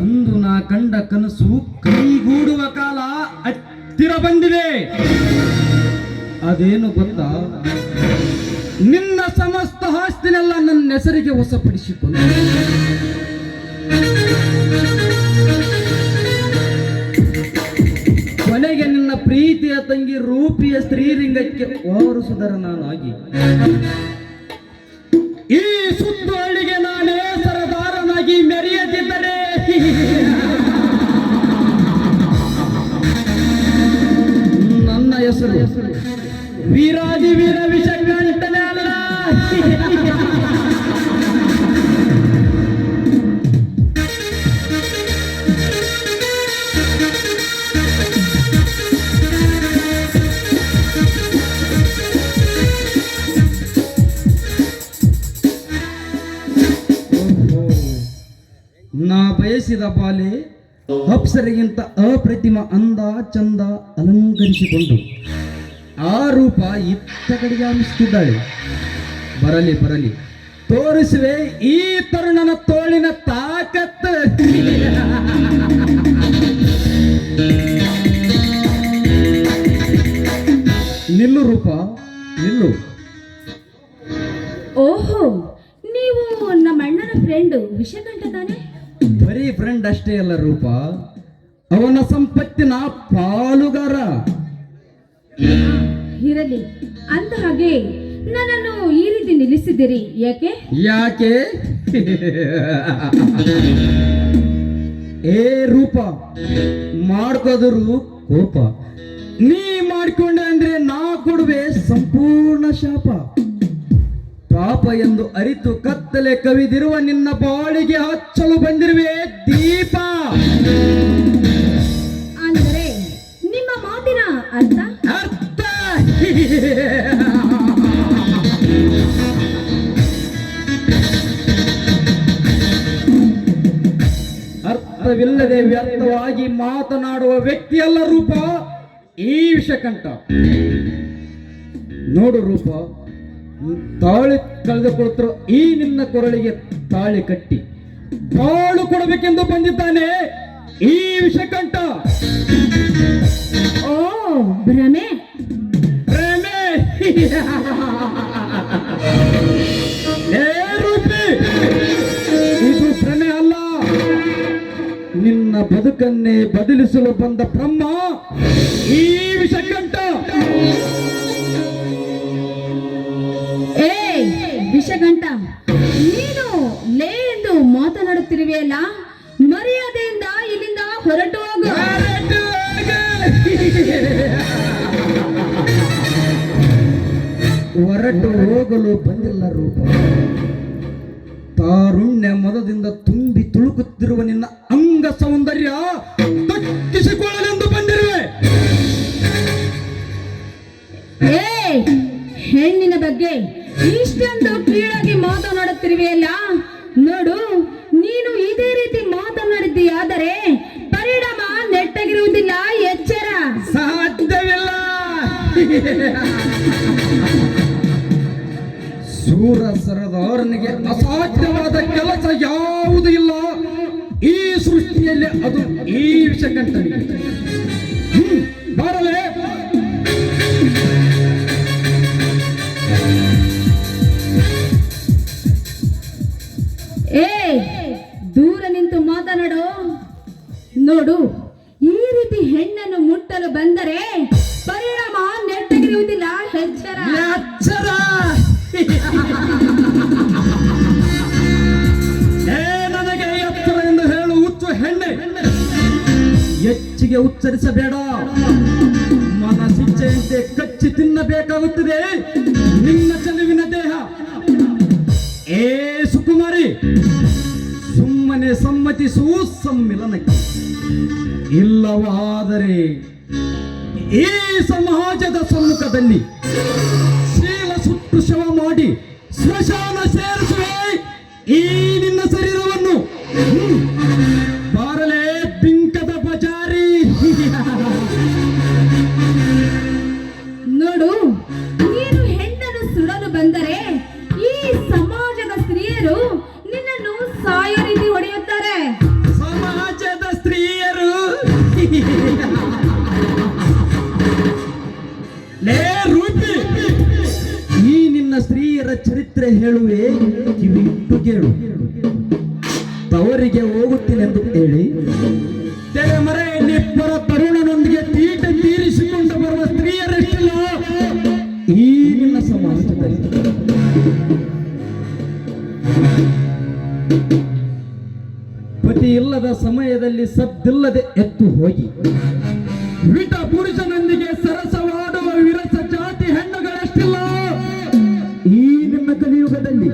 ಅಂದು ನಾ ಕಂಡ ಕನಸು ಕೈಗೂಡುವ ಕಾಲ ಹತ್ತಿರ ಬಂದಿದೆ. ಅದೇನು ಗೊತ್ತಾ? ನಿನ್ನ ಸಮಸ್ತ ಆಸ್ತಿನೆಲ್ಲ ನನ್ನ ಹೆಸರಿಗೆ ವಶಪಡಿಸಿಕೊಂಡು ಕೊನೆಗೆ ನಿನ್ನ ಪ್ರೀತಿಯ ತಂಗಿ ರೂಪಿಯ ಸ್ತ್ರೀಲಿಂಗಕ್ಕೆ ಓರಿಸುವುದರ ನಾನಾಗಿ ಈ ಸುತ್ತು ಹಳ್ಳಿಗೆ ನಾನೇ ಸರದಾರನಾಗಿ ಮೆರೆಯದಿದ್ದರೆ ನನ್ನ ಹೆಸರು ವೀರಾದಿ ವೀರ ವಿಷಗಂಟನೆ ಅಲ್ಲ. ನಾ ಬಯಸಿದ ಬಾಲೆ ಅಪ್ಸರಿಗಿಂತ ಅಪ್ರತಿಮ ಅಂದ ಚಂದ ಅಲಂಕರಿಸಿಕೊಂಡು ಆ ರೂಪ ಇತ್ತ ಕಡೆಗೆ ಆಮಿಸುತ್ತಿದ್ದಾಳೆ. ಬರಲಿ ಬರಲಿ, ತೋರಿಸುವೆ ಈ ತರುಣನ ತೋಳಿನ ತಾಕತ್ತು. ನಿಲ್ಲು ರೂಪ, ನಿಲ್ಲು. ಓಹೋ, ನೀವು ನಮ್ಮ ಅಣ್ಣನ ಫ್ರೆಂಡು ವಿಷಕಂಠ ತಾನೆ? ಬರೀ ಫ್ರೆಂಡ್ ಅಷ್ಟೇ ಅಲ್ಲ ರೂಪ, ಅವನ ಸಂಪತ್ತಿನ ಪಾಲುಗಾರ. ಇರಲಿ, ಅಂದ ಹಾಗೆ ನನ್ನನ್ನು ಈ ರೀತಿ ನಿಲ್ಲಿಸಿದ್ದೀರಿ ಯಾಕೆ? ಯಾಕೆ? ಏ ರೂಪ, ಮಾಡ್ಕೋದರು ಕೋಪ. ನೀ ಮಾಡ್ಕೊಂಡೆ ಅಂದ್ರೆ ನಾ ಕೊಡುವೆ ಸಂಪೂರ್ಣ ಶಾಪ. ಪಾಪ ಎಂದು ಅರಿತು ಕತ್ತಲೆ ಕವಿದಿರುವ ನಿನ್ನ ಬಾಳಿಗೆ ಹಚ್ಚಲು ಬಂದಿರುವೆ ದೀಪ. ಅಂದರೆ ನಿಮ್ಮ ಮಾತಿನ ಅರ್ಥ? ಅರ್ಥ ಅರ್ಥವಿಲ್ಲದೆ ವ್ಯರ್ಥವಾಗಿ ಮಾತನಾಡುವ ವ್ಯಕ್ತಿಯಲ್ಲ ರೂಪ ಈ ವಿಷಕಂಠ. ನೋಡು ರೂಪ, ತಾಳಿ ಕಳೆದುಕೊಳ್ತಿರೋ ಈ ನಿನ್ನ ಕೊರಳಿಗೆ ತಾಳಿ ಕಟ್ಟಿ ಬಾಳು ಕೊಡಬೇಕೆಂದು ಬಂದಿದ್ದಾನೆ ಈ ವಿಷಕಂಠ. ಓ ಭ್ರಮೆ ಭ್ರಮೆ. ಏ ರೂಪಿ, ಇದು ಭ್ರಮೆ ಅಲ್ಲ, ನಿನ್ನ ಬದುಕನ್ನೇ ಬದಲಿಸಲು ಬಂದ ಬ್ರಹ್ಮ ಈ ವಿಷಕಂಠ. ವಿಷಗಂಟ, ನೀನು ಲೇ ಎಂದು ಮಾತನಾಡುತ್ತಿರುವೆಯಲ್ಲ, ಮರ್ಯಾದೆಯಿಂದ ಇಲ್ಲಿಂದ ಹೊರಟು ಹೋಗು. ಹೊರಟು ಹೋಗಲು ಬಂದಿಲ್ಲ ರೂಪ, ತಾರುಣ್ಯ ಮದದಿಂದ ತುಂಬಿ ತುಳುಕುತ್ತಿರುವ ನಿನ್ನ ಅಂಗ ಸೌಂದರ್ಯ ದಕ್ಕಿಸಿಕೊಳ್ಳಲೆಂದು ಬಂದಿರುವೆ. ಹೆಣ್ಣಿನ ಬಗ್ಗೆ ಇಷ್ಟೊಂದು ಕೀಳಾಗಿ ಮಾತನಾಡುತ್ತಿರುವೆಯಲ್ಲ, ನೋಡು, ನೀನು ಇದೇ ರೀತಿ ಮಾತನಾಡಿದ್ದೀಯಾದರೆ ಪರಿಣಾಮ ನೆಟ್ಟಗಿರುವುದಿಲ್ಲ, ಎಚ್ಚರ. ಸಾಧ್ಯವಿಲ್ಲ. ಸೂರ ಸರದಾರನಿಗೆ ಅಸಾಧ್ಯವಾದ ಕೆಲಸ ಯಾವುದೂ ಇಲ್ಲ ಈ ಸೃಷ್ಟಿಯಲ್ಲಿ, ಅದು ಈ ವಿಷಕಂಠನಿಗೆ. ಬರಲೇ ನೋಡು, ಈ ರೀತಿ ಹೆಣ್ಣನ್ನು ಮುಟ್ಟಲು ಬಂದರೆ ಪರಿಣಾಮ ನೆಟ್ಟಗಿರುವುದಿಲ್ಲ. ಎಚ್ಚರ. ಎಚ್ಚರ. ನನಗೆ ಎತ್ತರ ಎಂದು ಹೇಳು ಹುಚ್ಚು ಹೆಣ್ಣೆ. ಹೆಚ್ಚಿಗೆ ಉಚ್ಚರಿಸಬೇಡ. ಮನಸ್ಸಿಚ್ಛೆಯಂತೆ ಕಚ್ಚಿ ತಿನ್ನಬೇಕಾಗುತ್ತದೆ ನಿನ್ನ ಚೆಲುವಿನ ದೇಹ. ಏ ಸುಕುಮಾರಿ, ಸುಮ್ಮನೆ ಸಮ್ಮತಿಸು ಸಮ್ಮಿಲನಕ್ಕೆ. ಇಲ್ಲವಾದರೆ ಈ ಸಮಾಜದ ಸಮ್ಮುಖದಲ್ಲಿ ಶೀಲ ಸುಟ್ಟು ಶವ ಮಾಡಿ ಸ್ಮಶಾನ ಸೇರಿಸುವೆ ಈ ನಿನ್ನ ಶರೀರವನ್ನು. ಬಾರಲೇ ಬಿಂಕದ ಬಜಾರಿ. ನೋಡು, ನೀನು ಹೆಣ್ಣನ್ನು ಸುಡಲು ಬಂದರೆ ಈ ಸಮಾಜದ ಸ್ತ್ರೀಯರು ನಿನ್ನನ್ನು ಸಾಯೋ ರೀತಿ ಹೊಡೆಯುತ್ತಾರೆ. ಸಮಾಜದ ಸ್ತ್ರೀಯರು? ಲೇ ರೂಪಿ, ಈ ನಿನ್ನ ಸ್ತ್ರೀಯರ ಚರಿತ್ರೆ ಹೇಳುವೆ, ಕಿವಿಟ್ಟು ಕೇಳು. ತವರಿಗೆ ಹೋಗುತ್ತೇನೆಂದು ಹೇಳಿ ತೆರೆಮರೆ ನಿಬ್ಬರ ತರುಣನೊಂದಿಗೆ ತೀಟ ತೀರಿಸಿಕೊಂಡು ಬರುವ ಸ್ತ್ರೀಯರೆಷ್ಟಿಲ್ಲ ಈ ನಿನ್ನ ಸಮಾಜದಲ್ಲಿ. ಪತಿ ಇಲ್ಲದ ಸಮಯದಲ್ಲಿ ಸದ್ದಿಲ್ಲದೆ ಎತ್ತು ಹೋಗಿ ವಿಟ ಪುರುಷನೊಂದಿಗೆ ಸರಸವಾಡುವ ವಿರಸ ಜಾತಿ ಹೆಣ್ಣುಗಳೆಷ್ಟಿಲ್ಲ ಈ ನಿಮ್ಮ ಕಲಿಯುಗದಲ್ಲಿ.